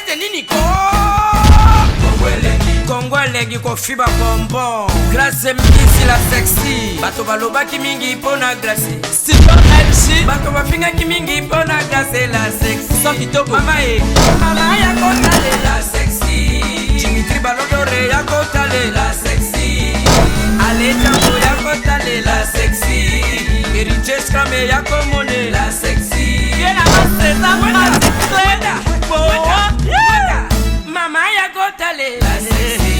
site nini ko Kongwelegi ko fiba bonbon Glace mkisi la sexy Bato balobaki mingi pona glace Sipa MC Bato bafingaki mingi pona glace la sexy Mama ya kotale la sexy Dimitri Balodore ya kotale la sexy Ale Jambo ya kotale la sexy Eriches Kame ya komone la sexy Yena maseza Mama ya kotale la sexy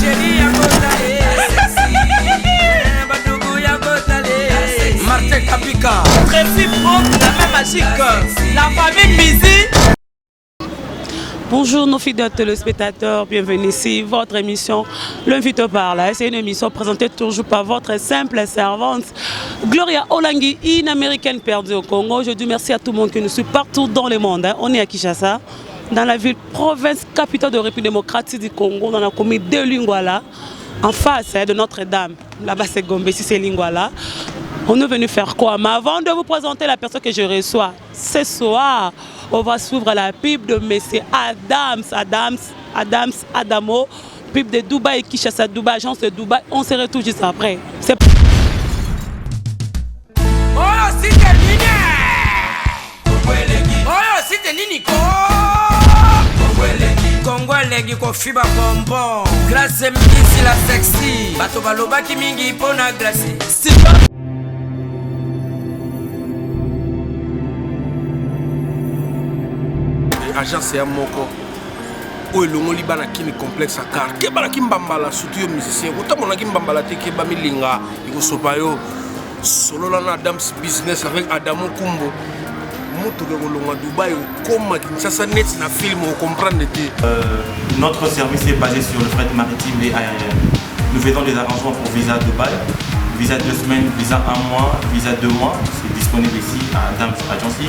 Chérie ya kotale la sexy Badougou ya kotale la sexy Martin Kapika Réciproque, la même magique La famille Mizi. Bonjour nos fidèles téléspectateurs, bienvenue ici, votre émission L'invité parle. C'est une émission présentée toujours par votre simple servante Gloria Olangi, une américaine perdue au Congo. Aujourd'hui, merci à tout le monde qui nous suit partout dans le monde. On est à Kinshasa, dans la ville province capitale de la République démocratique du Congo, dans la commune de Lingwala, en face de Notre-Dame. Là-bas c'est Gombe, ici c'est Lingwala. On est venu faire quoi? Mais avant de vous présenter la personne que je reçois ce soir, on va suivre la pub de M. Adamo, pub de Dubaï, Kinshasa, Dubaï, agence de Dubaï. On se retrouve juste après. Oh, si t'es nini! Oh, si t'es nini! Kongwelegi ko fiba bonbon Glace mkisi la sexy Bato balobaki mingi pona glace Sipa agence ya moko o elongoli bana kini complexe car ke bana kimbambala surtout yo musicien otamona kimbambala te ke bamilinga ikosopa yo solola na Adams Business avec Adamo Kumbo moto ke kolonga Dubaï koma Kinshasa net na film on comprendre te. Notre service est basé sur le fret maritime et aérien. Nous faisons des arrangements pour visa Dubaï, visa 2 semaines, visa 1 mois, visa 2 mois. C'est disponible ici à Adams Agency.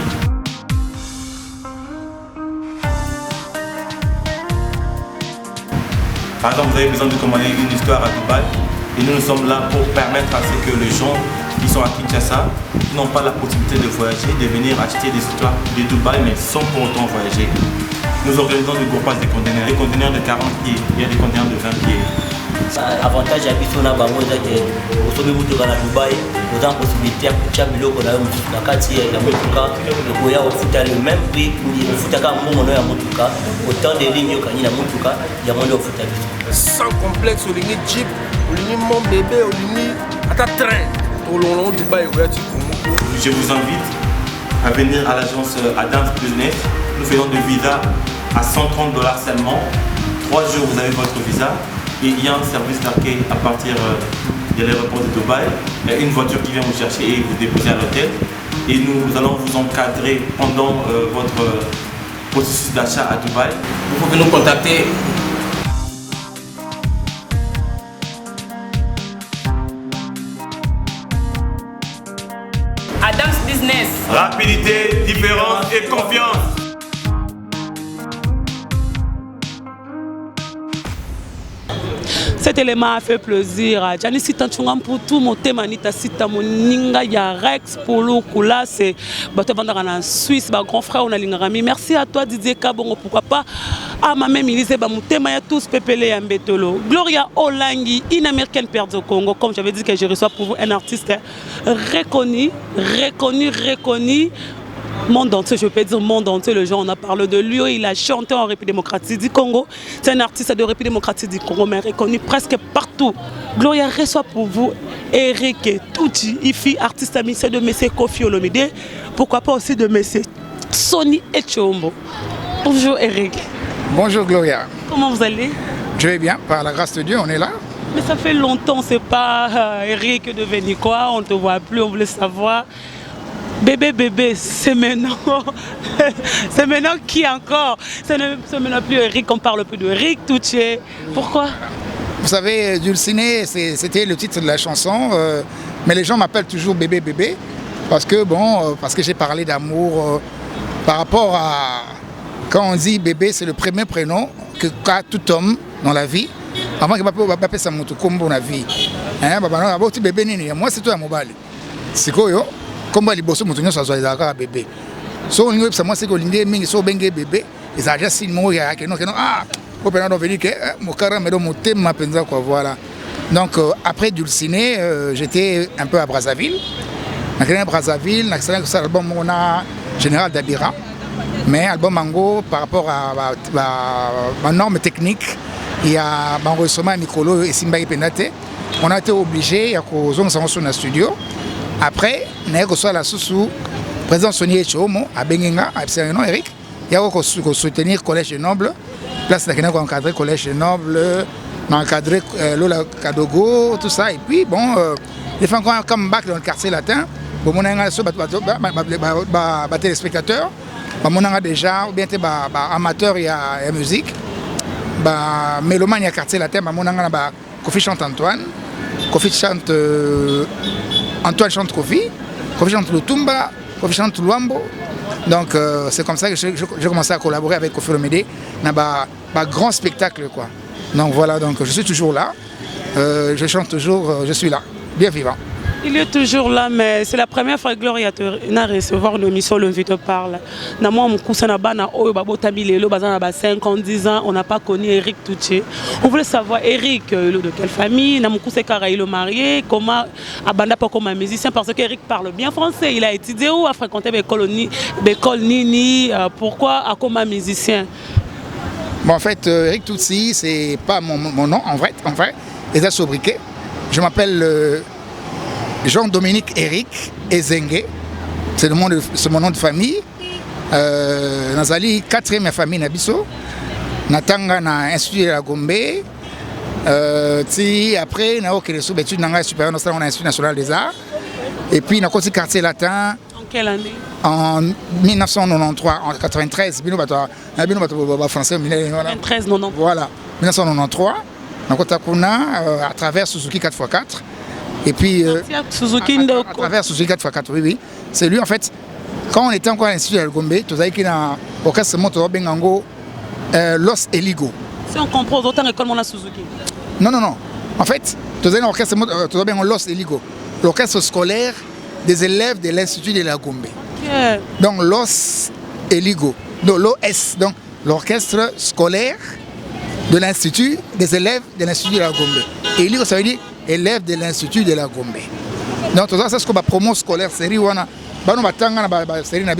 Par exemple, vous avez besoin de commander une histoire à Dubaï et nous sommes là pour permettre à ce que les gens qui sont à Kinshasa, qui n'ont pas la possibilité de voyager, de venir acheter des histoires de Dubaï mais sans pour autant voyager. Nous organisons des groupes de conteneurs de 40 pieds, il y a des conteneurs de 20 pieds. Avantage à Bisson à Bango, c'est que au sommet de Dubaï, nous avons la possibilité de faire des choses comme la quartier, la Moutouka, le Koya, au foot à le même prix, au foot à Kamono, à Moutouka, autant de lignes au Kanina Moutouka, il y a moins de foot à Bisson. Sans complexe, au ligne Jeep, au ligne mon bébé, au ligne à ta train, au long Dubaï, au Yati Koumouko. Je vous invite à venir à l'agence Adams Business. Nous faisons des visas à $130 seulement. 3 jours, vous avez votre visa. Et il y a un service d'accueil à partir de l'aéroport de Dubaï. Il y a une voiture qui vient vous chercher et vous déposer à l'hôtel. Et nous allons vous encadrer pendant votre processus d'achat à Dubaï. Vous pouvez nous contacter. Adams Business. Rapidité, différence et confiance. Cet élément a fait plaisir. Jani sita chungam pour tout mon thème anita sita moninga ya Rex pour le kula c'est bato vendara en Suisse ba grand frère on a lingami. Merci à toi Didier Kabongo pourquoi pas à ma même Élysée ba mon thème ya tous pepele ya mbetolo. Gloria Olangi une américaine perdue au Congo comme j'avais dit que je reçois pour vous un artiste reconnu monde entier, je peux dire monde entier, le genre on a parlé de lui, il a chanté en République démocratique du Congo, c'est un artiste de République démocratique du Congo, mais reconnu presque partout. Gloria reçoit pour vous Eric Touti, Ifi, artiste ami de M. Kofi Olomide, pourquoi pas aussi de M. Sonny Echombo. Bonjour Eric. Bonjour Gloria. Comment vous allez? Je vais bien, par la grâce de Dieu, on est là. Mais ça fait longtemps, c'est pas Eric devenu quoi, on ne te voit plus, on voulait savoir. Bébé, c'est maintenant. C'est maintenant qui encore? C'est maintenant plus Eric, on parle plus de Eric Touché. Pourquoi? Vous savez, Dulciné, c'était le titre de la chanson, mais les gens m'appellent toujours bébé, parce que j'ai parlé d'amour par rapport à quand on dit bébé, c'est le premier prénom qu'a tout homme dans la vie. Avant que papa appelle ça Moutoukombo dans la vie. Hein, bébé nini, moi c'est toi mobile. C'est quoi Comme les bosses, mon ça soit bébé. So on moi c'est que l'indé mingi so bébé. ils ont déjà signé mon gars, ah, au pénal, on veut dire que mon carré, mais mon thème, ma penza, quoi, voilà. Donc, après Dulciné, j'étais un peu à Brazzaville. À Brazzaville, dans l'album, on a Général d'Abira. Mais album Mango, par rapport à ma norme technique, il y a un enregistrement à Mikolo et Simba Penate. On a été obligé à causer sur le studio. Après, on a reçu la sous président Sonny Chomo à Bengenga, à Eric. Il y a aussi soutenir le Collège Noble. Là, c'est là qu'on a encadré le Collège Noble, on a encadré Lola Kadogo, tout ça. Et puis, bon, les gens qui ont un comeback dans le quartier latin, bon, on a un téléspectateurs. On a déjà, ou bien des amateurs et musique. Mélomane, il y a quartier latin, on a Kofi chante Antoine. Kofi chante Antoine chante Kofi. Kofi chante Lutumba. Kofi chante Luambo. Donc c'est comme ça que j'ai commencé à collaborer avec Kofi Olomide dans un grand spectacle, quoi. Donc voilà, donc je suis toujours là. Je chante toujours, je suis là, bien vivant. Il est toujours là, mais c'est la première fois que Gloria a recevoir une émission Le Vite parle. Dans moi, mon cousin na 5 ans, 10 ans, on n'a pas connu Eric Touché. On voulait savoir Eric de quelle famille, mon cousin Karaïlo marié, comment Abanda pas comme un musicien, parce qu'Eric parle bien français. Il a étudié où, a fréquenté l'école Nini, pourquoi comme un musicien? Bon, en fait, Eric Touché, c'est pas mon nom en vrai, et ça sobriquet. Je m'appelle Jean-Dominique Eric Ezengue, c'est mon nom de famille. Nazali 4e famille Nabiso. Natanga na Institut de la Gombe. Après, na ok les sous-études dans supérieur on a Institut national des arts. Et puis na côté quartier latin. En quelle année? En 1993, en 93. Bino français 93 90. Voilà, 1993. Na côté Kuna à travers Suzuki 4x4. Et puis, à travers Suzuki 4x4, oui. C'est lui, en fait, quand on était encore à l'Institut de Gombe, tu savais qu'il y a un orchestre Bengango, Los Eligo. Si on comprend, autant l'école Mona Suzuki. Non. En fait, tu savais l'orchestre Los Eligo, l'orchestre scolaire des élèves de l'Institut de la Gombe. Okay. Donc, Los Eligo, l'OS, donc l'orchestre scolaire de l'Institut des élèves de l'Institut de la Gombe. Et Eligo, ça veut dire élèves de l'Institut de la Gombe. Donc, c'est ce qu'on va promo scolaire série. On a série na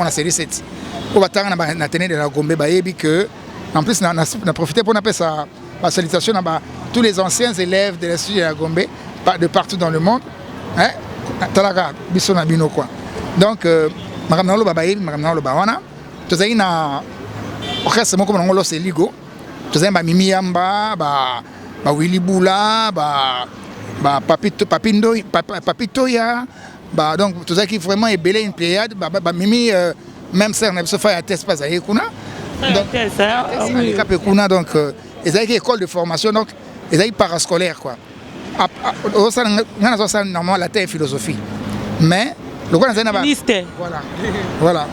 série 7. On va na tenir de la Gombe que en plus on a profité pour appeler ça la salutation à tous les anciens élèves de l'Institut de la Gombe de partout dans le monde. Hein? Donc, madame Nalo Babaï, madame Nalo Bawana, tu sais na orchestre comme on Los Eligo, tu sais Mimi Yamba, Willy Boula, Papitoya, donc tout ça qui vraiment est belé une pléiade, Mimi, même ça on a fait un test pas à Ekuna. Donc, ils ont une école de formation, donc ils ont parascolaire, quoi. Normalement la terre philosophie. Mais le quoi voilà.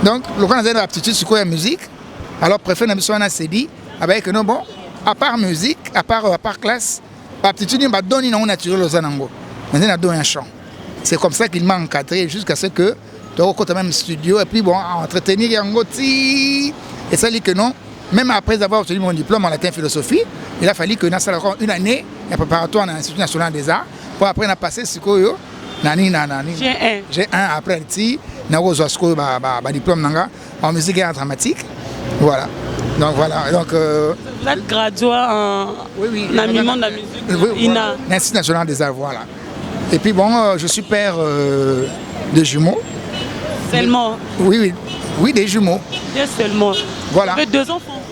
Donc le quoi a aptitude sur quoi la musique. Alors préfère na biso na cedi avec non bon. À part musique, à part classe, l'aptitude m'a donné non naturel aux anango. Maintenant, on a donné un chant. C'est comme ça qu'il m'a encadré jusqu'à ce que tu aies quand même studio et puis bon, entretenir Yangoti. Et ça dit que non, même après avoir obtenu mon diplôme en latin philosophie, il a fallu que nous fassions une année préparatoire dans l'Institut national des arts pour après on a passé ce que nani. J'ai un après le diplôme en musique et en dramatique. Voilà. Donc voilà. Donc, vous êtes gradué en animation de la musique INA. L'Institut national des arts, voilà. Et puis bon, je suis père de jumeaux. Seulement? Oui, des jumeaux. Seulement. Voilà. Vous avez 2 enfants?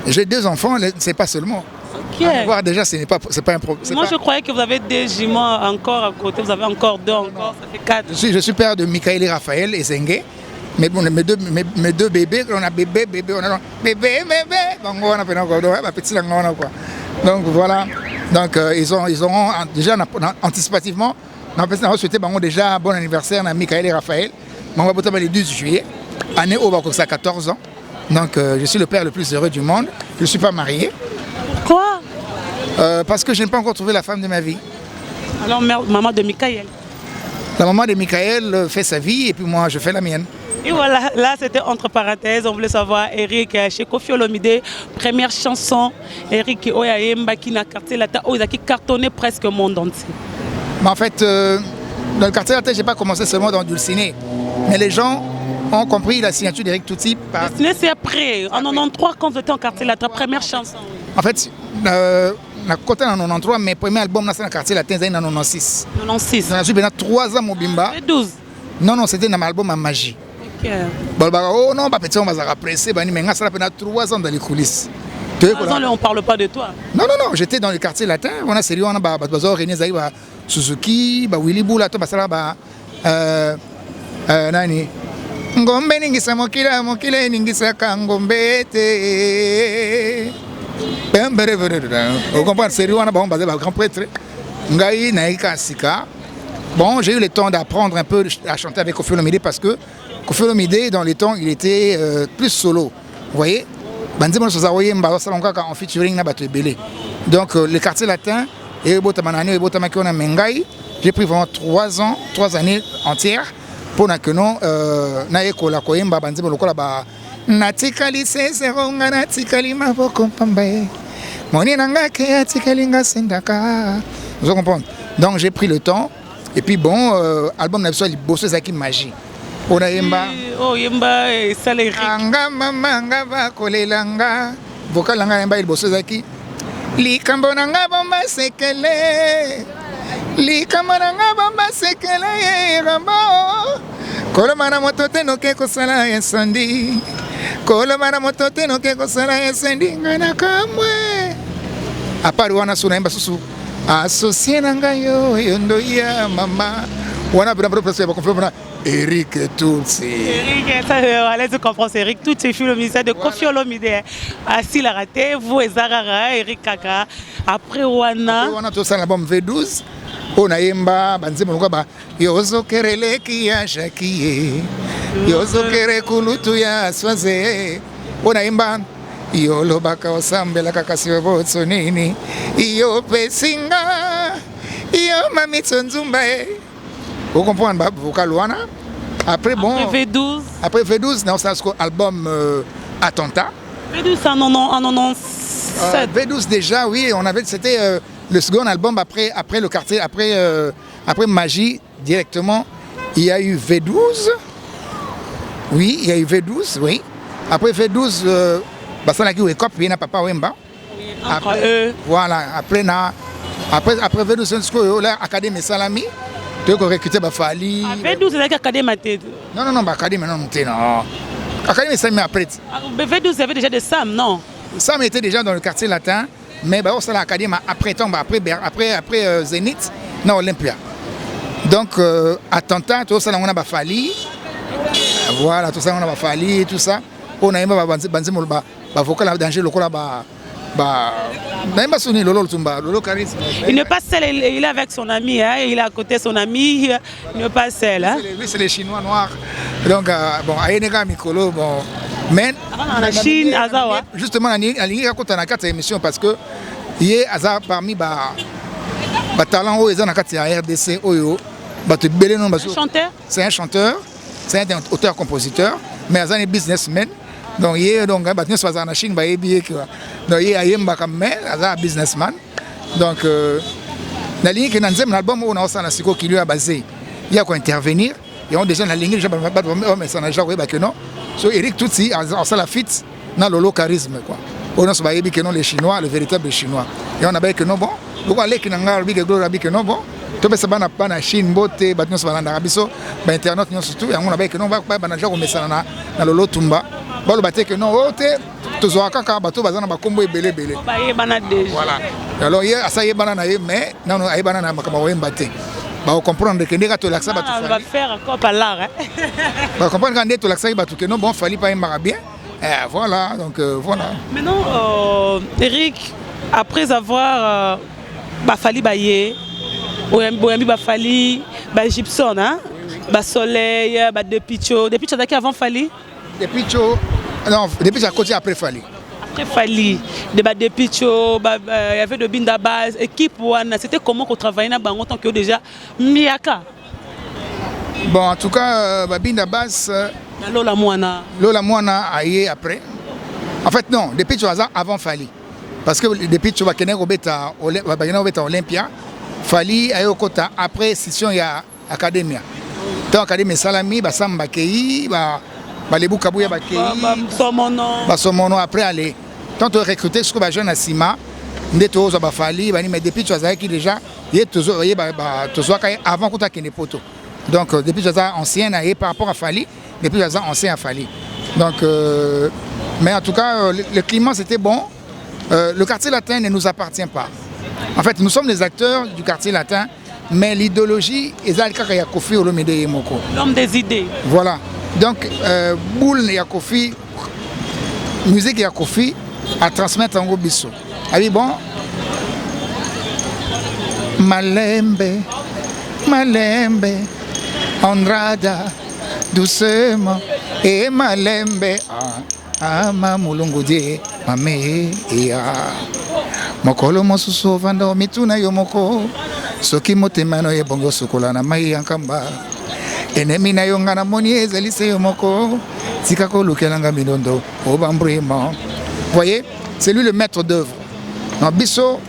J'ai 2 enfants, c'est pas seulement. Ok. Voir déjà, c'est pas un problème. Moi, je croyais que vous avez des jumeaux encore à côté. Vous avez encore 2 encore, ça fait 4. Je suis père de Michael et Raphaël et Zengue. Mais bon, mes deux bébés, on a bébé, on a bébé. Donc on a petit quoi. Donc voilà. Donc ils ont déjà anticipativement, on a souhaité déjà un bon anniversaire à Michael et Raphaël. On va voter le 12 juillet, année où on a 14 ans. Donc je suis le père le plus heureux du monde. Je ne suis pas marié. Pourquoi? Parce que je n'ai pas encore trouvé la femme de ma vie. Alors maman de Michael? La maman de Michael fait sa vie et puis moi je fais la mienne. Et voilà, là c'était entre parenthèses, on voulait savoir, Eric, chez Koffi Olomide, première chanson, Eric Oyayemba qui n'a quartier latin, qui cartonné presque le monde entier. Mais en fait, dans le quartier latin, je n'ai pas commencé seulement dans Dulciné. Mais les gens ont compris la signature d'Eric Touti. Dulciné, c'est après, en 93, quand vous étiez en quartier latin, première chanson. En fait, na côté en 93, mais premier album dans le quartier latin, c'était en 96. 96. J'ai eu 3 ans Mobimba. 12. Non, c'était dans l'album à Magie. Ok. Oh non, pas petit, on va apprécier, mais ça a 3 ans dans les coulisses. 3 ans, on ne parle pas de toi. Non, j'étais dans le quartier latin. On a sérieux, on a René Zaïba, Suzuki, Willy Boula, Nani. Ngombe ningisa mokila mokile ningisa kangombete. Vous comprenez, sérieux, on a grand prêtre. Ngaï Naïka Sika. Bon, j'ai eu le temps d'apprendre un peu à chanter avec Koffi Olomide parce que Koffi Olomide, dans les temps, il était plus solo. Vous voyez, en featuring donc le quartier latin, j'ai pris vraiment 3 ans, 3 années entières pour que nous naïkola koyemba banzimo lokola ba natikali seseronga natikali maboko pambaye moni nanga ke atikali nga sendaka. Vous comprenez? Donc j'ai pris le temps. Et puis bon, album n'a pas bossé avec magie. On a yemba. Oh yemba saleri. Anga mama nga ba kolelanga. Vocal anga yemba il bossé avec. Likambo nanga bomba sekele. Likambo nanga bomba sekele rambo. Kolomana motote no ke kosala esandi. Kolomana motote no ke kosala esandi ngana kamwe. A part wana suna yemba susu. Associé Nangayo, Yondoya, Mama, on a bien préparé pour confirmer Eric Touti. Eric, allez, tu comprends, c'est Eric Touti, le ministère de Koffi Olomide. Assis la raté, vous et Zarara, Eric Kaka. Après Wana. On a tout ça l'album V12. On a Yemba, Banzim Mugaba, Yozo Kerele Kia Shakie, Yozo Kere Kulutu ya Swaze, on a Yemba. Iyo lobaka osambela kakasiwe botso nini iyo pesinga iyo mamitsonzumba. Vous comprenez vocal wana. Après bon après V12 dans ça album Attentat. V12 en 97. V12 déjà oui, on avait c'était le second album après le quartier après Magie directement, il y a eu V12. Oui, il y a eu V12, oui. Après V12 Basana qui wake up, il y a Papa Wemba. Après, voilà, après V12, là, Académie Salami, tu as recruté Bafali. V12, c'est l'Académie. Non, Académie, non. Académie Salami après. V12, il y avait déjà des Sam, non? Sam était déjà dans le quartier latin, mais c'est l'Académie après Zénith, non, Olympia. Donc, Attentat, tout ça, on a Bafali. Voilà, tout ça, on a Bafali, tout ça. On a eu Banzimolba. Vocal danger le il n'est pas seul, il est avec son ami, hein, il est à côté de son ami, il n'est pas seul. Hein. Lui, c'est les Chinois noirs. Donc, bon, Ayenega Mikolo, bon. Mais, la Chine, Azawa. Justement, il y a une émission parce que il y a parmi les talents où ils ont la RDC, c'est un chanteur, c'est un auteur-compositeur, mais il est un businessman. Donc il est donc en Chine, donc il est un businessman. Donc la ligne que nous l'album où on a qui lui a basé, il y a quoi intervenir. Et on déjà la ligne, je ne sais pas que non. So Eric Touti a la fit dans le charisme quoi. On a que non les Chinois, le véritable Chinois. Et on a que non bon. Donc aller que non bon. Tout ça va na Chine beauté, batno ça na Arabiso, ba internet surtout. Et on a que non va na déjà on met ça na le lotumba. Bon, bah, que non, tout ça, quand bateau, bah, on a combo belé. Voilà. Alors, il y a ça, il y a banana, mais non, il y a banana, on va comprendre que les gars, tu l'accès, on va faire encore par là. On va comprendre que tu l'accès, que non, bon, fallait pas y bien. Voilà, donc voilà. Maintenant, Eric, après avoir fallu bailler, Boyambi Bafali, Gibson, hein, Soleil, depuis avant Fali. Depuis non, depuis à côté après Fali. Après Fali, depuis il y avait de Binda Base, équipe c'était comment qu'on travaillait en tant que déjà Miaka. Bon, en tout cas, Binda Base, Lola Moana. Lola Moana aïe après. En fait, non, depuis tu as avant Fali. Parce que depuis tu vas Obeta Olympia, Fali aïe au kota après session il y a Academia. Dans Academia Salami, Samba Kei, Lebu Kabouya Bakei, Somono après aller. Tant tu recruter ce que les jeunes à Sima, Ndeto Fali, mais depuis tu as qui déjà, il y a toujours avant que tu aies poto. Donc depuis tu as ancien par rapport à Fali, depuis tu as ancien à Fali. Donc, mais en tout cas, le climat c'était bon. Le quartier latin ne nous appartient pas. En fait, nous sommes les acteurs du quartier latin, mais l'idéologie est Kofi Olomide Yemoko. L'homme des idées. Voilà. Donc, Boule Yakofi, musique Yakofi, à transmettre en gros bisso. Ah oui, bon. Malembe, Malembe, Andrada, doucement, et Malembe, ama mulungudie, mame, ea. Mokolo mosusu vando mituna yomoko, soki motemano ye bongo sokola na mai yankamba. Enemi na yo ngana moni ezalise yomoko, sikako lukelanga minondo, obambrima. Voyez, c'est lui le maître d'œuvre. Dans Bisso,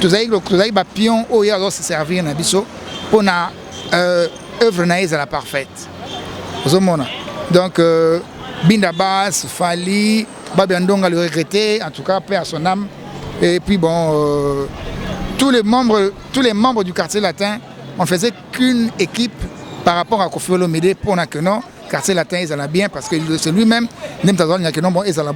tous les pions où il y a se servir dans Bisso pour na œuvre naïse à la parfaite. Donc Bindabas, Fali, Babiandonga le regretté, en tout cas paix à son âme. Et puis bon, tous les membres du quartier latin, on faisait qu'une équipe par rapport à Kofi Olomide pour que non, quartier latin ils allaient bien parce que c'est lui-même même tant que non bon ils allaient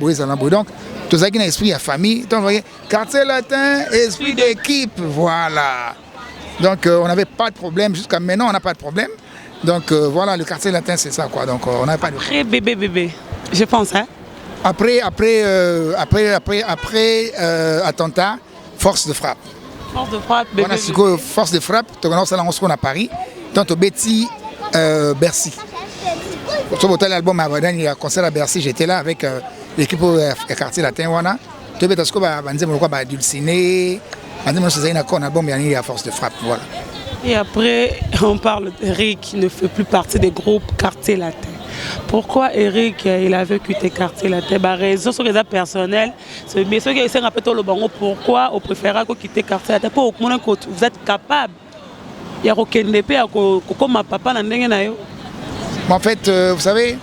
donc tous les esprit à famille donc vous voyez quartier latin esprit d'équipe voilà donc on n'avait pas de problème jusqu'à maintenant on n'a pas de problème donc voilà le quartier latin c'est ça quoi donc on n'a pas de très bébé je pense hein après attentat force de frappe bébé. On a force de frappe on a à Paris donc au Betty Bercy. Sur l'album il y a un concert à Bercy, j'étais là avec l'équipe au quartier latin. Tu veux parce que je dulciné, il y a force de frappe. Voilà. Et après, on parle d'Eric qui ne fait plus partie des groupes quartier latin. Pourquoi Eric il avait quitté quartier latin? Raison sur les personnels. Mais ceux qui essaient un peu le bango, pourquoi on préfère quitter quartier latin? Pour que vous êtes capable. Il y a aucun épée comme ma papa n'a rien. En fait, vous savez,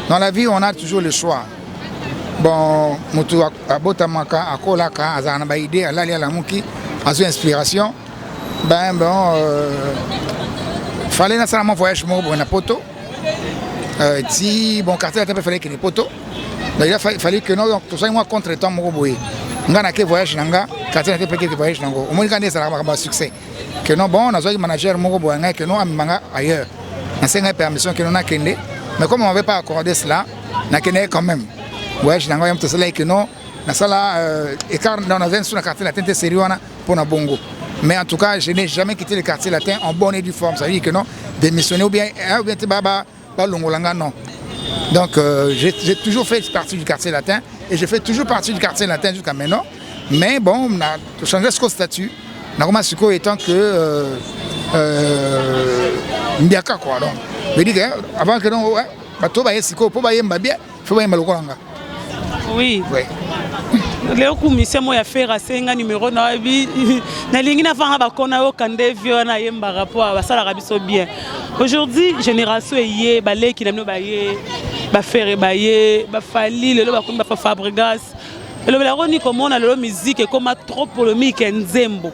dans la vie, on a toujours le choix. Bon, Moutou Abotamaka, Akolaka, Azanabaïde, Alali Alamuki, a une inspiration. Ben bon, fallait nécessairement voyager pour un poto. Si bon quartier latin fallait qu'il y ait poto. Il a fallu que nous, tout ça, moi contre temps mon boy. On a que voyage nanga, quartier latin peut que voyage nango. Au moins quand ça va succès. Que non bon, on a un manager mon boy que nous amanga ailleurs. On a une permission que nous avons kende, mais comme on n'avait pas accordé cela, on a kende quand même. Ouais, je n'ai pas dit que non, on avait sur le quartier latin sérieux pour na bongo. Mais en tout cas, je n'ai jamais quitté le quartier latin en bonne et due forme. Ça veut dire que non, démissionner ou bien baba longolanga non. Donc j'ai toujours fait partie du quartier latin et je fais toujours partie du quartier latin jusqu'à maintenant. Mais bon, on a changé ce statut. Nakoma Suko étant que Ndiaka quoi donc. Je dis que avant que non bato ba yesiko po ba yemba bien, faut ba yemba lokolanga. Oui. Oui. Léo commission moi ya faire asenga numéro na bi na lingi na fanga ba kona yo kande vio na yemba rapport ba sala rabiso bien. Aujourd'hui génération yé ba leki na no ba yé ba faire ba yé ba fali le ba komba Fabregas. Le la roni comme on a le musique comme trop polémique nzembo.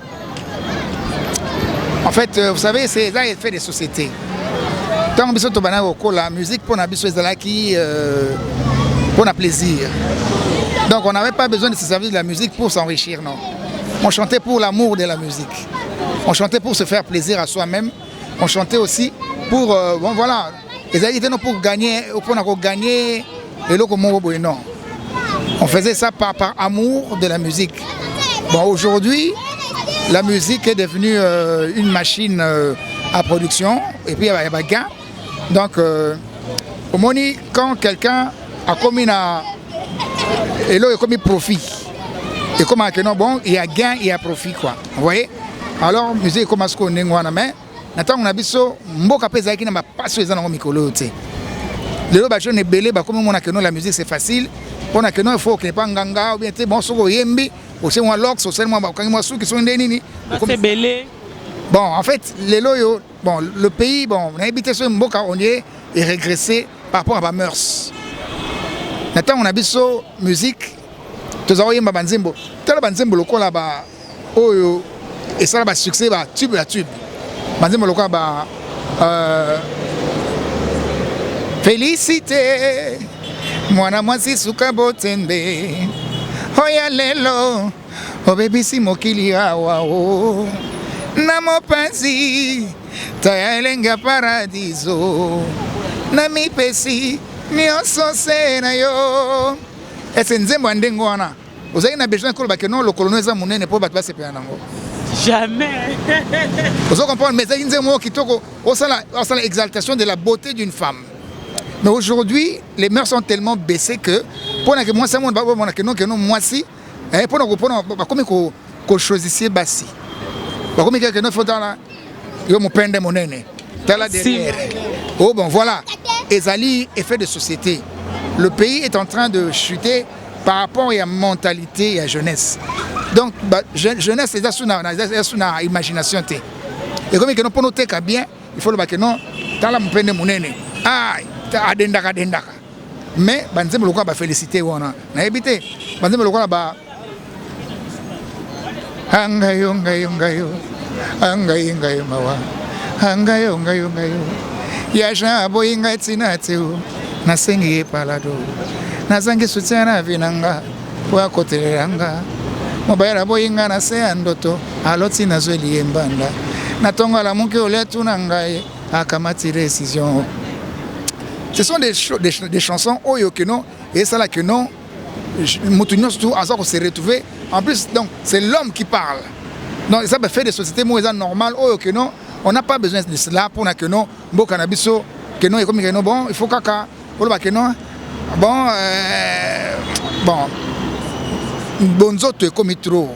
En fait, vous savez, c'est là il fait des sociétés. Tant que la musique pour la qui pour le plaisir. Donc on n'avait pas besoin de se servir de la musique pour s'enrichir, non. On chantait pour l'amour de la musique. On chantait pour se faire plaisir à soi-même. On chantait aussi pour bon voilà, pour gagner le locomobo non. On faisait ça par amour de la musique. Bon aujourd'hui, la musique est devenue une machine à production et puis il y a des gains. Donc, au moment quand quelqu'un a commis et là il a commis profit, et comme bon, il y a gain, il y a profit quoi. Vous voyez? Alors, la musique commence à connaître mais maintenant on a biso mboka pesa qui n'a pas passé dans le micro. Les gens sont belé, comme on a que la musique c'est facile. On a que il faut que pas nganga ou bien bon soko yembi, ou c'est moi lox, ou c'est moi quand moi sou qui sont des nini. C'est belé. Bon, en fait, les loyaux, bon, le pays, bon, on a habité sur Mboka, on y est régressé par rapport à la mœurs. Maintenant, on a habité sur musique, tous avons yemba banzimbo. Tel banzimbo loko là-bas, oh, et ça là-bas succès, bah tube la tube. Banzimbo loko là-bas. Félicité, mwana mwasi suka botende, oya lelo, o baby si mokili awa o, na mopanzi, taya elenga paradiso, na mipesi, nyonso se na yo. Ese nzembo ndengo wana, ozali na besoin koloba ke non le colonel eza munene po bato basepela nango. Jamais. Vous comprenez, mais c'est une exaltation de la beauté d'une femme. Mais aujourd'hui, les mœurs sont tellement baissées que pour que moi c'est moi si pour comme qu'on choisisse bassi. Comme quelqu'un faut dans la yo mo pende monene. Tala derrière. Oh bon voilà. Ezali effet de société. Le pays est en train de chuter par rapport à la mentalité et à la jeunesse. Donc, jeunesse, c'est une imagination. Et comme nous pouvons noter bien, il faut que nous dans la peine de monnaie. Ah, adendaka. Mais, banzem lokwa ba féliciter wana. Na habité, banzem lokwa ba angayo. Angayo mawa. Angayo. Ya ja boyinga tsinateu. Nasengi palado. Nazangi sutiana vinanga. Kwa kotelanga. Mobaira boyinga na se andoto aloti na zweli embanda natonga la muke oletu na ngai akamati décision. Ce sont des chansons oyo que non et ça là que non mutunyo surtout à ça qu'on s'est retrouvé en plus donc c'est l'homme qui parle. Donc ça fait des sociétés moins normales oyo que non on n'a pas besoin de cela pour que non beau cannabiso que non et comme que non bon il faut kaka pour le que non bon bonzoto comme trop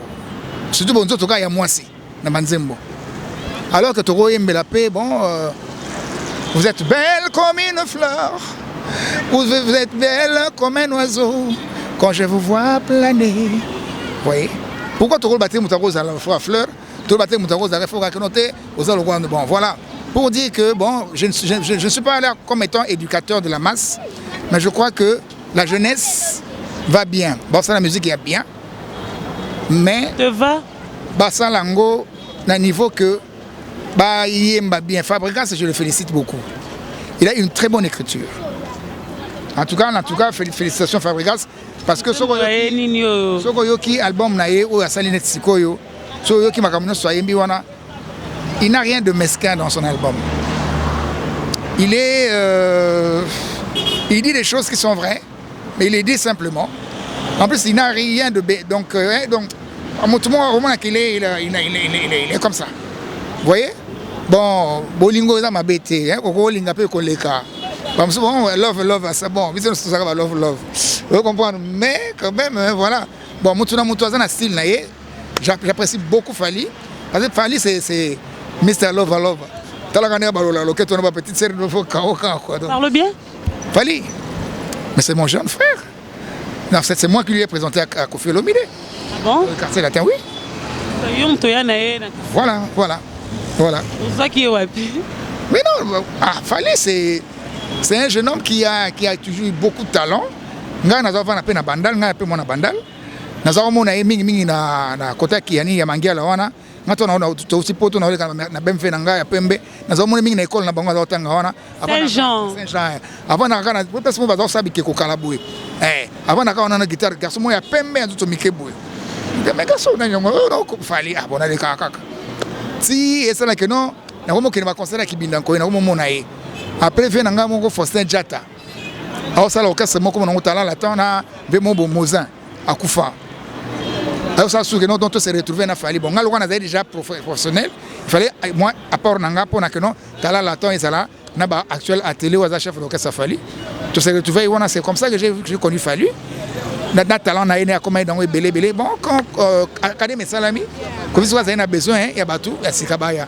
surtout bonzoto ka ya mwasi na manzembo alors que toko yembe la paix bon vous êtes belle comme une fleur vous êtes belle comme un oiseau quand je vous vois planer. Vous voyez pourquoi toko battre mutako za la fleur toko battre mutako za faut ka noter aux algo bon voilà pour dire que bon je ne suis pas là comme étant éducateur de la masse mais je crois que la jeunesse va bien. Bon, ça la musique est bien. Mais te va Bassa Lango n'a niveau que bah il aime bien. Fabregas, je le félicite beaucoup. Il a une très bonne écriture. En tout cas, félicitations Fabregas parce que Sokoyoki album nae ou Asaline Tsikoyo, Sokoyoki makamuno soyembi wana, il n'a rien de mesquin dans son album. Il dit des choses qui sont vraies. Mais il est dit simplement. En plus, il n'a rien de... Donc, tout le monde qu'il est, il est comme ça. Vous voyez? Bon, Bolingo est ma bête. Bolingo peut qu'on les cas. Bon, love, c'est bon. Love. Vous comprenez? Mais quand même, voilà. Bon, moi, un style, j'apprécie beaucoup Fali. Parce que Fali, c'est Mr. Love. Parle bien. Fali. Mais c'est mon jeune frère. Non, c'est moi qui lui ai présenté à Kofi Olomide. Ah bon? Le quartier latin, oui. Voilà. Pour ça qui est wapi. Mais non, Fali, c'est un jeune homme qui a toujours eu beaucoup de talent. Nga na zava na pe na bandal, nga pe mona bandal. Na zava mona mingi na kota kiani ya mangiala wana. Nga to na aussi poto na na bemfe na nga ya pembe. Na zava mona mingi na école na bango za otanga wana. Saint-Jean. Avant na kana peut-être mo bazo sabi ke ko kala boy. Avant na kana na guitare garçon mo ya pembe nzuto mike boy. Mais garçon na nyongo no ko Fali abona de kaka. Si et ça là que non, na komo ke na concert ki binda ko na komo mona e. Après vient nga mo ko Faustin Diatta. Alors ça là au cas c'est moi comme on talent là temps na vemo bo Mozin akufa. Alors ça sous que non dont on s'est retrouvé na Fali bon ngalo kana déjà professionnel. Il fallait moi apport nanga pour na que non talent là temps et ça là na ba actuel atelier ou chef de l'orchestre Fali. Tout s'est retrouvé wana c'est comme ça que j'ai connu Fali. Na talent na ene comme dans belé bon quand académie salami comme si vous avez besoin il y a batu ya sikabaya.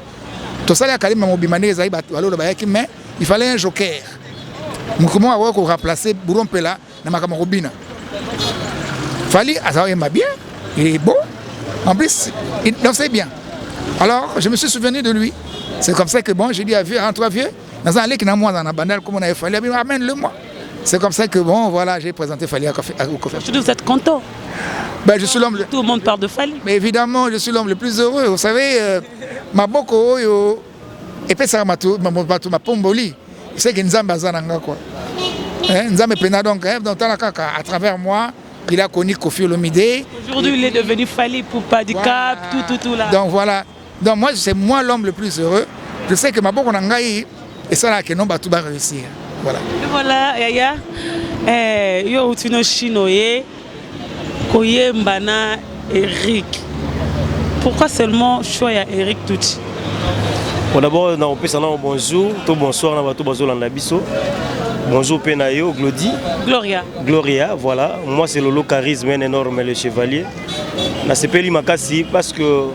Tout ça là académie mobimane za ba alors ba mais il fallait un joker. Comment avoir remplacé Boulon Pela dans ma camarobina. Fali, ça m'a bien, il est beau. En plus, il dansait bien. Alors, je me suis souvenu de lui. C'est comme ça que bon, j'ai dit à vieux, rentre vieux, dans un lait dans la bandale, comme on avait fallu, amène-le-moi. C'est comme ça que bon, voilà, j'ai présenté Fali au café. Vous êtes content? Ben, je suis l'homme. Tout le monde parle de Fali. Mais évidemment, je suis l'homme le plus heureux. Vous savez, ma boko, et puis ça m'a pomboli. C'est que Nzamba Zananga, quoi. Nzamba Pena, donc, à travers moi, il a connu Kofi Olomide. Aujourd'hui, il est devenu Fali pour Padicap, voilà. tout là. Donc voilà. Donc moi, c'est moi l'homme le plus heureux. Je sais que ma boko Nangaï, et ça là, que non, tout va réussir. Voilà. Et voilà, Yaya. Yo, tu no chinoye, Koye Mbana, Eric. Pourquoi seulement choisir Eric Touti? Bon, d'abord, on peut savoir bonjour, tout bonsoir, on va tout bonjour dans biso. Bonjour Penayo, Glody. Gloria. Gloria, voilà. Moi c'est Lolo Charisme, un énorme le chevalier. Na sepeli makasi parce que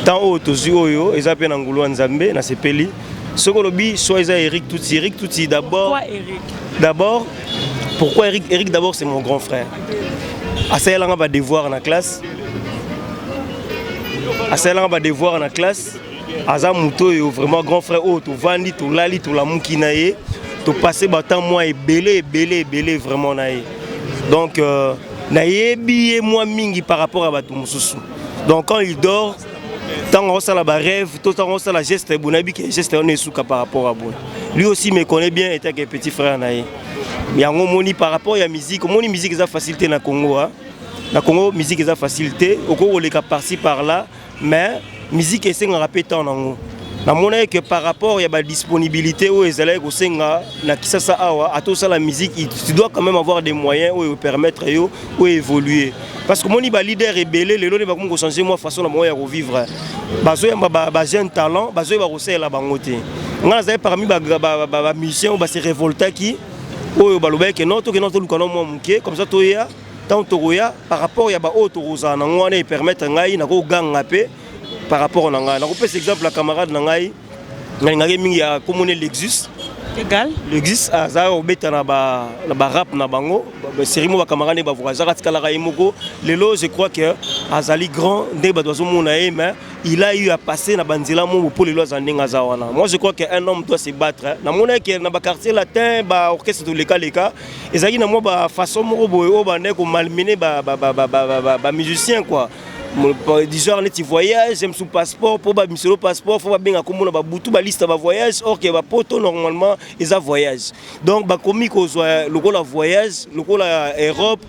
tant haut tozu oyo, ils appellent Angoulou Nzambe, na sepeli. Ce que l'obi soit Eric Touti. Eric Touti d'abord. Pourquoi Eric? D'abord, pourquoi Eric? Eric d'abord c'est mon grand frère. Assaillant va devoir en classe. Assaillant va devoir en classe. Aza Mouto est vraiment grand frère. Oh, tu vandi, tu lali, tu la moukinaye. Tu passes battant moi et belé vraiment naïe. Donc naïe billet moi mingi par rapport à Batou Moussou. Donc quand il dort, tant on ça la rêve, tout on ça la geste bonabi que geste on est sous par rapport à bon. Lui aussi me connaît bien étant que petit frère naïe. Mais en moni par rapport à la musique, moni musique ça facilité na Congo hein. Na Congo musique ça facilité, au Congo les cas par-ci par-là, mais musique est un rappel tant nango. Na mona que par rapport à la disponibilité où les élèves au Senga na kisasa awa à tout ça la musique tu dois quand même avoir des moyens où permettre yo ou évoluer parce que mon leader est belé les lois va changer moi façon la moyen de vivre bazoya ba jeune talent bazoya ba rosser la bangote nga za parmi ba musiciens ba se révolter qui ou ba loba que non to lukano mo muke comme ça to ya tant to ya par rapport ya ba auto rosa na ngone permettre ngai na ko ganga pe par rapport à Nanga. On peut exemple la camarade Nangaï, Nangaï mingi a communé Lexus. Égal. Lexus a za obeta na ba rap na bango. Série mo ba camarade ba voyager atika la raimoko. Lelo je crois que Azali grand dé ba dozo mona mais il a eu à passer na banzela mo pour les lois andinga za wana. Moi je crois qu'un homme doit se battre. Na mona que na ba quartier latin ba orchestre de leka ezaki na mo ba façon mo boyo o ba ndeko malmené ba musicien quoi. Disons on est voyage, j'aime sous passeport pour ba misolo passeport, faut bien comme on a boutou ba liste ba voyage, or que ba poto normalement ils a voyage. Donc ba komi ko le ko la voyage, le ko la Europe,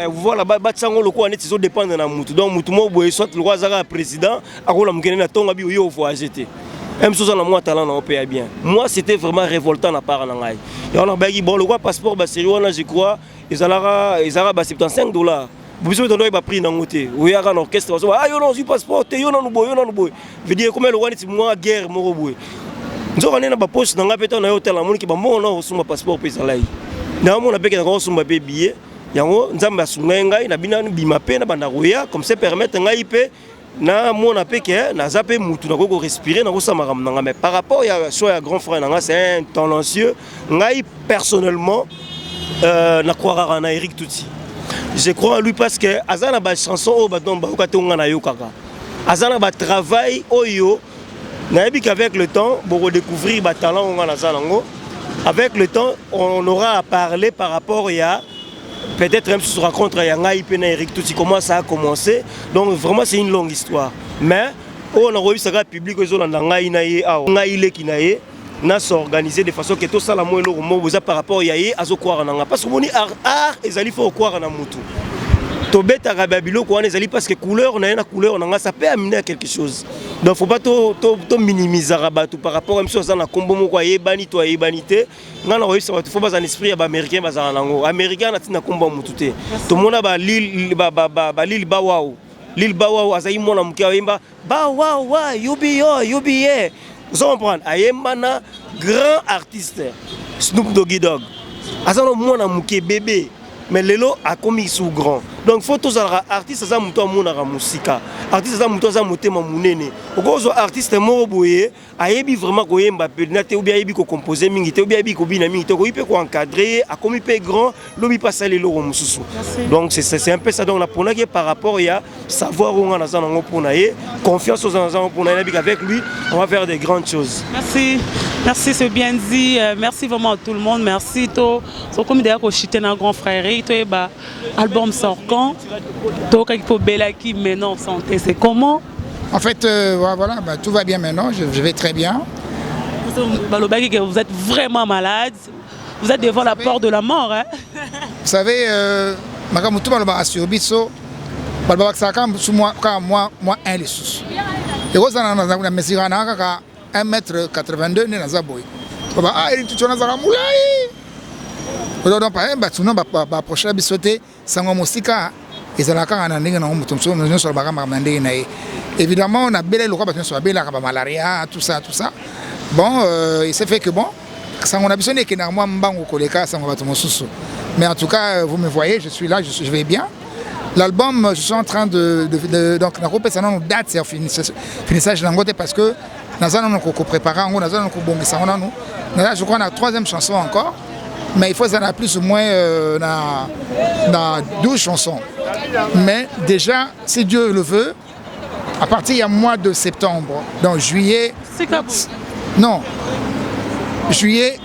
voilà ba tsango le ko on est ils dépendre na mutu. Donc mutu mo boye soit le roi zara président, akola mukene na tonga bi yo voyager té. Même chose na moi talent na paye bien. Moi c'était vraiment révoltant na part na ngai. Et on a ba bon le roi passeport ba série on je crois, ils alara ba $75. Vous avez pris dans l'hôtel. Vous avez un orchestre. Ah, yo non, je passeport. Yo non, boy. Je dis comment le roi est moi guerre, moi boy. Nous avons un poste dans la pétale, hôtel, la monnaie qui va mon nom sur mon passeport pour Israël. Nous avons un paquet de sur ma billet. Yango, nous avons un sunga, na bina bimape na bandaroya, comme ça permettre un IP. Na mon paquet, na zappé moutou, na go respirer, na go samaram nanga. Mais par rapport à soit grand frère nanga, c'est un tendancieux. Ngai personnellement, na croire à Eric Touti. Je crois en lui parce que Azana ba chanson au badon ba okate ngana yo kaka. Azana ba travail oyo na ebi qu'avec le temps pour redécouvrir ba talent ngana zanango. Avec le temps on aura à parler par rapport à peut-être même se rencontre à Yanga Ipena Eric Touti comment ça a commencé. Donc vraiment c'est une longue histoire. Mais on a reçu ça public aux Olanda ngai naie a ngai le kinaye. Na s'organiser de façon que tout ça la moins lourd par rapport à yaye azo croire nanga parce que moni art ezali faut croire na mutu to beta rababilo ko on ezali parce que couleur na couleur nanga ça peut amener à quelque chose donc faut pas to minimiser rabatu par rapport à même chose na kombo moko yebani to yebanité ngana oyisa watu faut pas un esprit ya ba américain bazana nango américain na tina kombo mutu te to mona ba lil ba wow azai mona mkia yemba ba wow yubi vous comprenez, Ayemana, grand artiste, Snoop Doggy Dogg. Azano mona mouké bébé, mais Lelo a commis sous grand. donc faut tous artiste za muto amonaka musika artiste za muto za motema munene okozo artiste moko boye ayebi vraiment koyemba pena te ou bien ayebi ko composer mingi te ou bien ayebi ko bina mingi te ko ipe ko encadrer a komi pe grand lobi passer les loro mususu donc c'est un peu ça donc la pona qui par rapport il y a savoir on a ça nango pona ye confiance aux gens pona avec lui on va faire des grandes choses. Merci, c'est bien dit. Merci vraiment à tout le monde. Merci. Comme d'ailleurs, au Chitena grand frère, album sort quand? Belaki maintenant santé, c'est comment? En fait, voilà, tout va bien maintenant. Je vais très bien. Vous êtes vraiment malade. Vous êtes devant la porte de la mort. Hein? Vous savez, Makamutu Malba sur Bisso, Malba Sakam, moi, un les sous. Et vous avez la mesure 1m82 na zaboy baba tu tona za mulai donc pa tu non ba prochain bisoté sango musika ezalaka na ndenge na mutu so nous sur ba ndenge na évidemment on a belé lokaba tu sur belé ka malaria tout ça bon il s'est fait que bon sango na bisone que na moi mbango koleka sango ba mususu mais en tout cas vous me voyez je suis là je vais bien. L'album je suis en train de donc na repérer ça non date c'est finissage langote parce que nous avons préparé, nous avons je crois la troisième chanson encore, mais il faut en avoir plus ou moins 12 chansons. Mais déjà, si Dieu le veut, à partir du mois de septembre, donc juillet, non, juillet,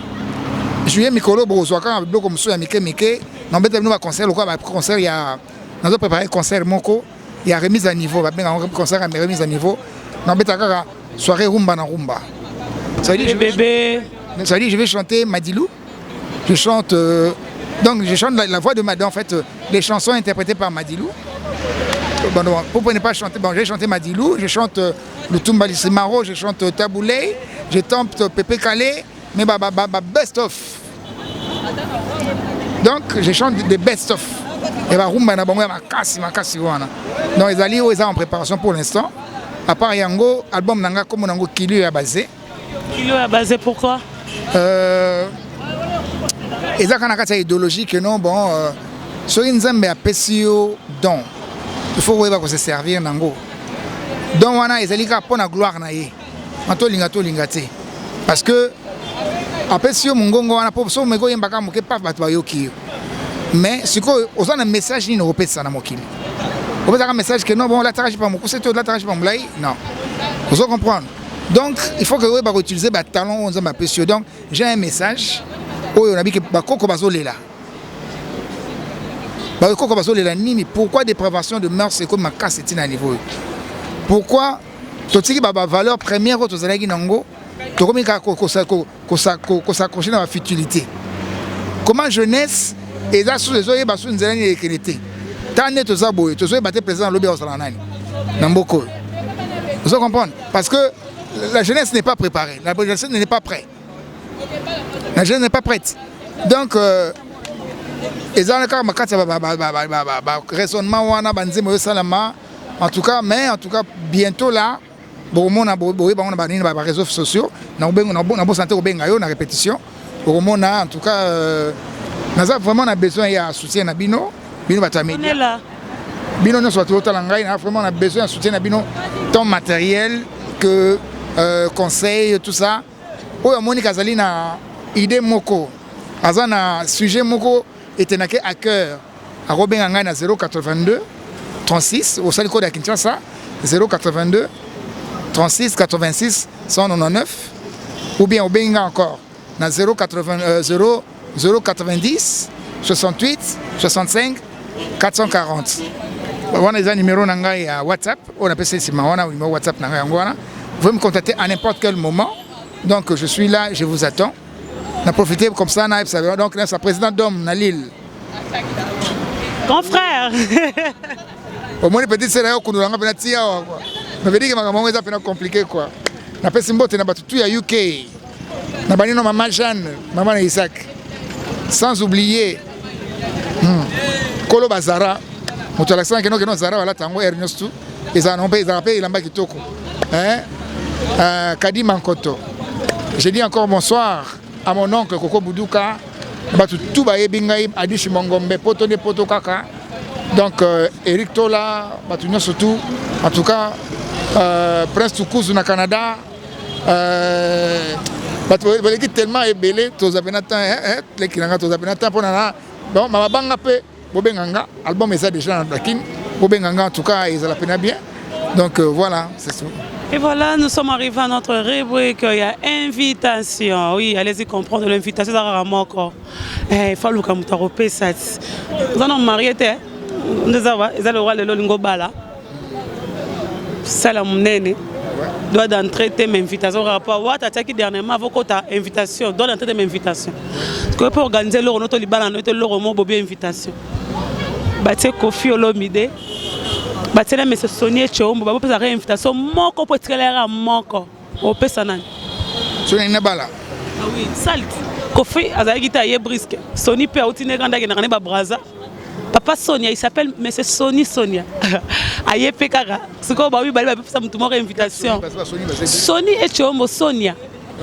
Mikolo Brozouaka, comme ça, Mike, non, mais nous concert, il y a, nous avons préparé le concert Moko, il y a remise à niveau, un concert à remise à niveau, non, mais soirée rumba na rumba. Ça veut dire je vais chanter Madilou. Je chante donc je chante la voix de Madame en fait les chansons interprétées par Madilou. Bon, pour ne pas chanter bon j'ai chanté Madilou, je chante le Tumbali Simaro, je chante Taboulé, je chante Pépé Calé, mais best of. Donc je chante des best of. Et rumba na bango makasi wana. Donc les alliés ils sont en préparation pour l'instant. À part Yango, album nanga comme Nango Kilo est basé. Kilo est basé pourquoi? Et ça quand on a idéologie que non bon sur une zambe à Pessio don. Il faut voir se servir Nango. Donc wana ezalika pour la gloire na ye. Anto lingate. Parce que à Pessio mungongo wana pour so mego yembaka moke pa batu bayoki. Mais ce que aux un message ni no pesa na mokili. Vous avez un message que non, bon, la tarage pas mon c'est tout, la tarage pas mon blague, non. Vous comprenez? Donc, il faut que vous utiliser le talent, on a précieux. Donc, j'ai un message, où on a dit que Bakoko Bazole là. Bakoko Bazole là, pourquoi des préventions de mœurs, c'est comme ma casse est à niveau? Pourquoi, tout ce qui est valeur première, aux allègues nango, tout comme qu'on s'accroche dans la futilité. Comment jeunesse, et là, sous les oeils, sous une zélanie qui était. Tant que tu as beau, tu as été présent dans l'obéi au Salanani. Vous comprenez? Parce que la jeunesse n'est pas préparée, la jeunesse n'est pas prête. La jeunesse n'est pas prête. Donc, raisonnement, en tout cas, bientôt là, on a des réseaux sociaux, on a santé au Bengayo, on a répétition. En tout cas, nous avons vraiment besoin de soutien à Bino. Bino est là. Bino nous soit vraiment on a besoin de soutien à Bino tant matériel que conseil tout ça. Oh Monique Azali na idée moko. Azana sujet moko était à cœur. À Robin Angai na 082 36 au Saliko de Kinshasa 082 36 86 199 ou bien au Benga encore na 090 68 65 440. On a des numéros à WhatsApp, on appelle ça un numéro WhatsApp. Vous pouvez me contacter à n'importe quel moment. Donc je suis là, je vous attends. On a profité comme ça, donc c'est président d'homme à Lille. Ton frère. Au moins, petit c'est là où nous avons fait ça. Je veux dire que c'est compliqué quoi. On appelle ça tout à UK. On a dit maman Jeanne, maman Isaac. Sans oublier Kolo Bazara. Moto Alexandre que non Zara wala tango Ernest ils en ont payé il en bas kitoko Kadi Mankoto. Je dis encore bonsoir à mon oncle Koko Boudouka batu tout ba yebinga Adishi Mongombe poto ne poto kaka Donc Eric Tola, Batunia surtout, en tout cas, Prince Tukuzu na Canada, l'équipe tellement ébélé, tous les Kinanga, tous les pour nana, bon, ma banga pe, Bobenganga, album est déjà dans la kin, Bobenganga en tout cas, ils ont la peine bien. Donc voilà, c'est ça. Et voilà, nous sommes arrivés à notre rubrique. Il y a invitation. Oui, allez-y comprendre l'invitation. Il faut le camoutaropé. Nous allons marier. Nous allons le roi de l'Olingo Bala. C'est la monnaie. Doit d'entrer tes invitations. Rapport à ta qui dernièrement avons ta invitation. Doit d'entrer tes invitations. Parce que pour organiser le notre Liban, notre l'Oromo Bobby invitation. Bâtir Kofi Olomide. Batela mais Sony Chombo ba pesa invitation moko pour trailer moko au pesanani Sony Nabala ah oui salt Kofi azali ta ye brisque Sony pe outine ganda ke na ba braza papa Sonia il s'appelle mais c'est Sony Sonia aye pekara siko ba oui ba pesa mutu moko invitation Sony et Chombo Sonia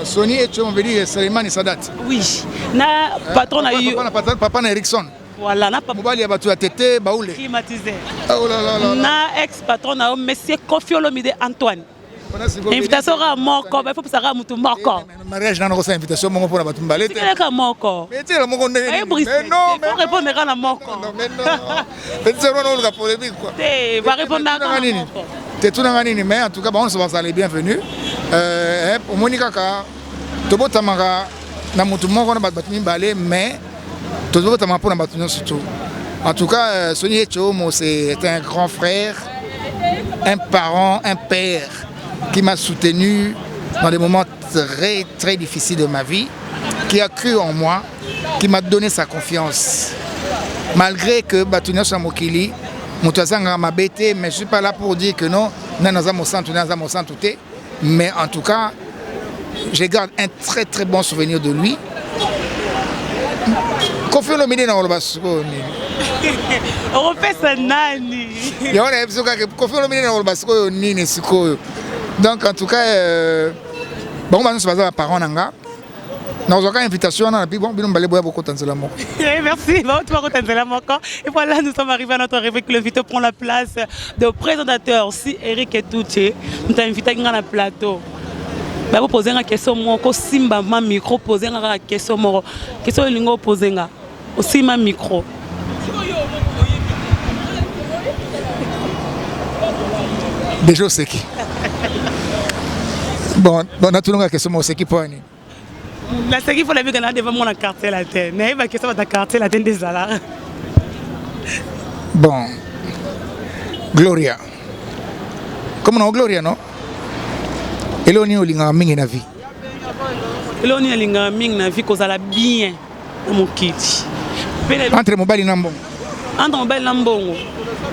Sony et Chombo veut dire Selemani Sadat oui na patron na yo papa na Erickson. Voilà, na papa. Mobali ya batu ya tete baoule. Climatisé. Oh là là là. Na ex-patron na monsieur Kofi Olomide Antoine. Invitation à moko, il faut que ça ra mutu moko. Mariage na ngosa invitation moko pour batu mbalete. C'est ka moko. Mais tu la moko ndenge. Mais non, mais faut répondre à moko. Non, mais non. Mais c'est vraiment la polémique quoi. Eh, va répondre à moko. C'est tout dans nini mais en tout cas bon on va les bienvenus. Pour Monica ka tobota manga na mutu moko na batu mbalé mais en tout cas, Sony Chomo, c'est un grand frère, un parent, un père qui m'a soutenu dans des moments très très difficiles de ma vie, qui a cru en moi, qui m'a donné sa confiance. Malgré que Batunia Samokili, Moutazanga m'a bêté, mais je ne suis pas là pour dire que non, mais en tout cas, je garde un très très bon souvenir de lui. Kofi Olomide na olobasuko ni. On refait ça nani. Yona ebisoka ke Kofi Olomide na olobasuko ni ne sikoyo. Donc en tout cas bon ba nous baza parents nanga. Na ozoka invitation na puis bon bino mbale boya beaucoup tanzela moko. Merci, bon tu vas retanzela moko. Et voilà, nous sommes arrivés à notre réveil que l'invité prend la place de présentateur si Eric Etouché. Nous t'a invité à la plateau. Bah vous posez une question moko simba ma micro poser une question moko question lingo poser nga aussi ma micro déjà c'est qui bon on a tout le monde question moi c'est qui pour ani la c'est qui faut la vie qu'on a devant mon quartier la tête mais ma question dans quartier la tête des ala bon Gloria comment non Gloria non Eloni olinga mingi na vie. Eloni olinga mingi na vie kozala bien na mokiti. Entre mobali na mbongo. Entre mobali na mbongo.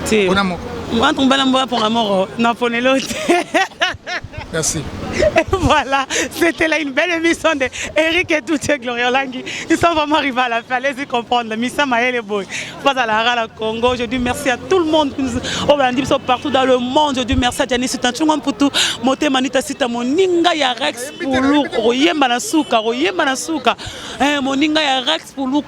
Ti. Entre mobali na mbongo pour amour na ponelo. Merci. Et voilà, c'était là une belle émission de Eric Etouché Gloria Olangi. Nous sommes vraiment arrivés à la fin, allez-y comprendre. La mission Maëlle Boy. Pas à la Congo. Je dis merci à tout le monde. On va dire partout dans le monde. Je dis merci à Janice Tanchungan pour tout. Moté Manita Sita Moninga ya Rex pour louk. Oyemba na suka. Moninga ya Rex pour louk.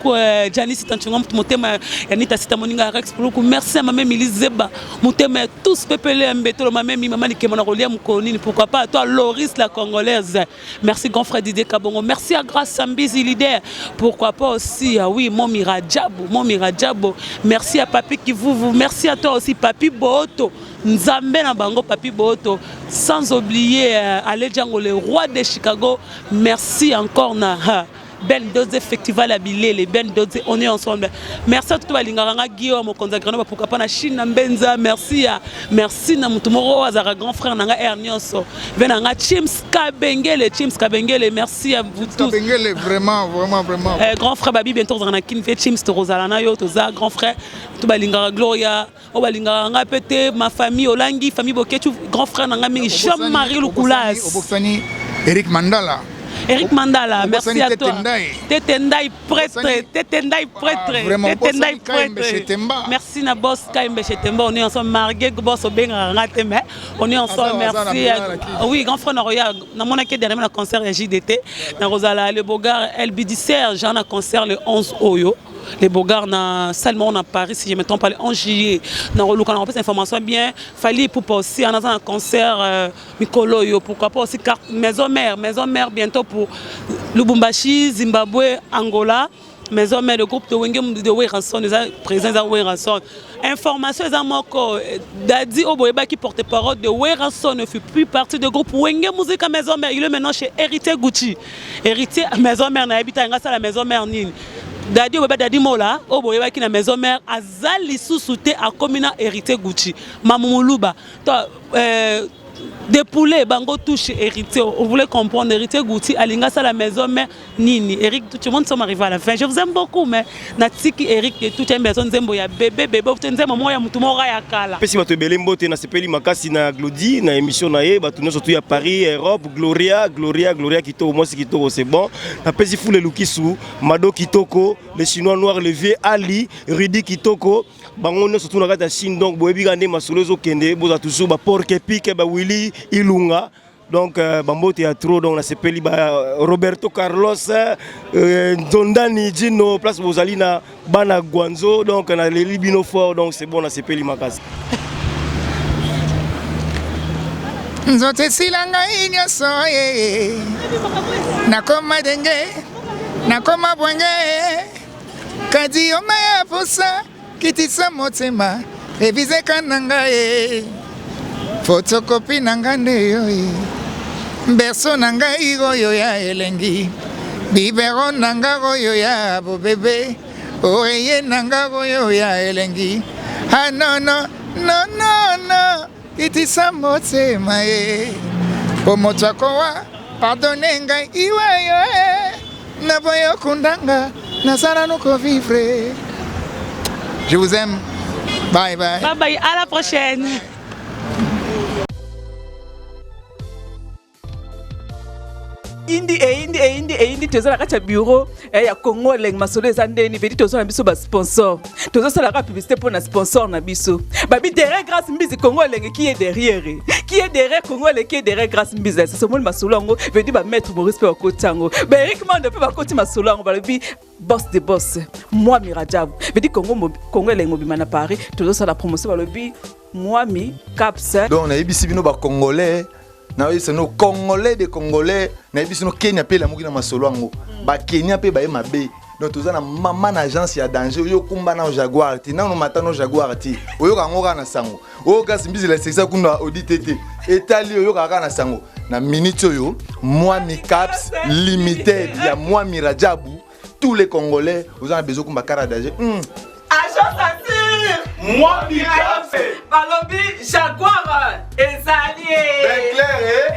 Janice Tanchungan pour moté Manita Sita Moninga ya Rex pour louk. Merci à ma mère Milise Zeba. Moté tous pepele mbeto ma mère Mimama Nikemana Rolia Mkonini. Pourquoi pas à toi Loris la Congolaise. Merci grand frère Didier Kabongo. Merci à Grâce Sambizi leader. Pourquoi pas aussi oui mon Miradjabo. Merci à Papi qui vous. Merci à toi aussi Papi Boto. Nzambe na bango Papi Boto. Sans oublier Ale Django le roi de Chicago. Merci encore na Ben Dose Festival à Bilé, les Ben Dose, on est ensemble. Merci à tout le monde, Guillaume, Konzagrano, pourquoi pas na Chine, Benza, merci à Mutumoro, Azara, grand frère, Nanga Ernioso, Venanga, Chims Kabengele, merci à vous tous. Kabengele, vraiment. Grand frère Babi, bientôt, on a Kinfe, Chims, Rosalana, Yotoza, grand frère, tout Balingara Gloria, Obalingara Pété, ma famille, Olangi, famille Boketu, grand frère, Nanga Mingi, Jean-Marie Loukoulas. Eric Mandala. Eric Mandala, merci à toi. Tetendai prêtre. Merci na boss Kaimbe Chetemba. On est ensemble, Marguerite boss Obenga Rateme. On est ensemble, merci. Oui, grand frère Noroya, na mon accueil dernièrement le concert JDT. Na Rosala, le Bogar, LBD Serge, j'ai un concert le 11 Oyo. les Bogards dans seulement à Paris, si je ne me trompe pas, en juillet. Dans le cas, on a cette information bien. Fallait pour aussi en un concert Mikolo, pourquoi pas aussi maison mère bientôt pour Lubumbashi, Zimbabwe, Angola. Maison mère, le groupe de Wengem de Weranson, les présents de Weranson. Information, les amoko, Dadi Oboeba qui porte parole de Weranson ne fait plus partie du groupe Wengem Musique à Maison mère. Il est maintenant chez Héritier Gucci. Héritier Maison mère, n'a habité à la Maison mère Nini. Dadi Oboeba Dadi Mola, Oboeba qui na Maison mère, Azali sous-souté à Comina Héritier Gucci. Mamouluba. Des poulets, bango touche héritier. On voulait comprendre héritier Gouti, Alinga ça la maison mais Nini. Eric, tout le monde sont arrivés à la fin. Je vous aime beaucoup, mais Natiki Eric, tout un personne zembo ya bébé, tout un zembo ya mutumo ya kala. Pesi bato belé mbote na sepeli makasi na Glody na émission na ye, bato surtout à Paris, Europe, Gloria kitoko, moi c'est kitoko, c'est bon. Na pesi fou le Lukisu, Mado kitoko, les Chinois noirs, le vieux Ali, Rudy kitoko, bango surtout na kata Chine donc boyebi gande masolozo kende, boza toujours ba porke pique ba Willy Ilunga. Donc Bambo Théâtre, donc la CPLI Roberto Carlos, Zondani Gino, place Bozalina, Bana Guanzo, donc on a les Libino Fort, donc c'est bon la CPLI Makas. Nzote silanga inya soye nakoma denge nakoma bwenge kadi omaya pusa kitisa motema revize kananga e photocopy nangane yo berso nanga igoyo ya elengi bibero nanga goyo ya bobebe oye nanga goyo ya elengi ah no no no no no itisa motema e pomotakowa pardonne ngai iwayo e na boyo kundanga na sana no ko vivre. Je vous aime. Bye bye. Bye bye, à la prochaine. indi tozala kati ya bureau ya Congo leng masolo ezandeni vedi tozala biso ba sponsor tozosala ka publicité pour na sponsor na biso babi derrière grâce mbizi Congo leng qui est derrière Congo leng qui est derrière grâce mbizi c'est ce monde masolo ngo vedi ba maître Maurice pe okotango ba Eric Mande pe ba koti masolo ngo babi boss de boss moi Mirajab vedi Congo leng mobima na Paris tozosala promotion babi moi mi caps donc na yebisi bino ba congolais na oui c'est nos congolais des congolais na yebisi no Kenya pe la mukina masolo ngo ba Kenya pe ba e mabe donc toza na mama na agence ya danger yo kumba na Jaguar ti na no matano Jaguar ti oyo kangoka na sango oyo kasi mbizi la sexa kuna auditete etali oyo kaka na sango na minute oyo moi mi caps limited ya moi Mirajabu tous les congolais vous avez besoin kumba kara danger agence assure moi mi caps balobi Jaguar ezalié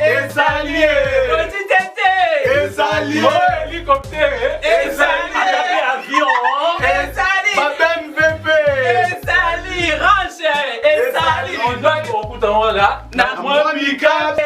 Ezalié Oditete Ezalié hélicoptère Ezalié avion Ezali MVP Ezali range Ezali on doit écouter là na moi mi caps